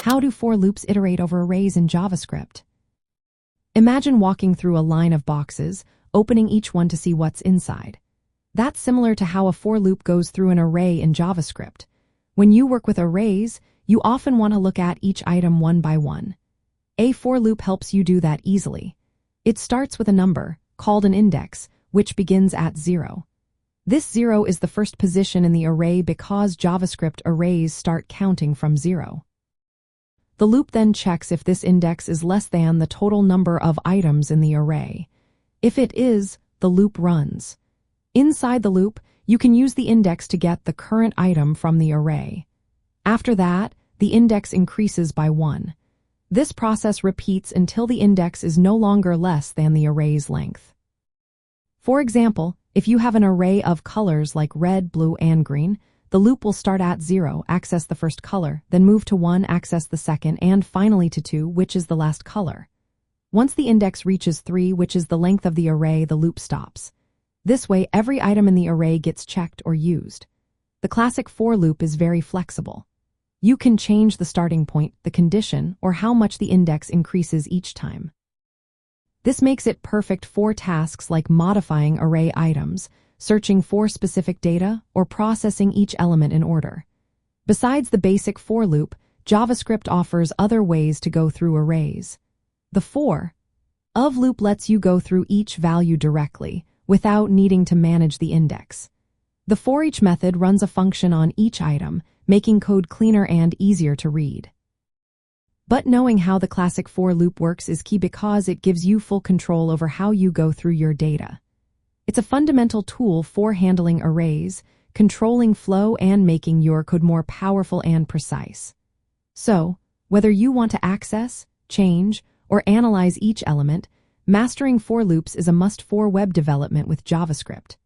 How do for loops iterate over arrays in JavaScript? Imagine walking through a line of boxes, opening each one to see what's inside. That's similar to how a for loop goes through an array in JavaScript. When you work with arrays, you often want to look at each item one by one. A for loop helps you do that easily. It starts with a number, called an index, which begins at 0. This 0 is the first position in the array because JavaScript arrays start counting from 0. The loop then checks if this index is less than the total number of items in the array. If it is, the loop runs. Inside the loop, you can use the index to get the current item from the array. After that, the index increases by 1. This process repeats until the index is no longer less than the array's length. For example, if you have an array of colors like red, blue, and green, the loop will start at 0, access the first color, then move to 1, access the second, and finally to 2, which is the last color. Once the index reaches 3, which is the length of the array, the loop stops. This way, every item in the array gets checked or used. The classic for loop is very flexible. You can change the starting point, the condition, or how much the index increases each time. This makes it perfect for tasks like modifying array items, searching for specific data, or processing each element in order. Besides the basic for loop, JavaScript offers other ways to go through arrays. The for of loop lets you go through each value directly, without needing to manage the index. The for each method runs a function on each item, making code cleaner and easier to read. But knowing how the classic for loop works is key because it gives you full control over how you go through your data. It's a fundamental tool for handling arrays, controlling flow, and making your code more powerful and precise. So, whether you want to access, change, or analyze each element, mastering for loops is a must for web development with JavaScript.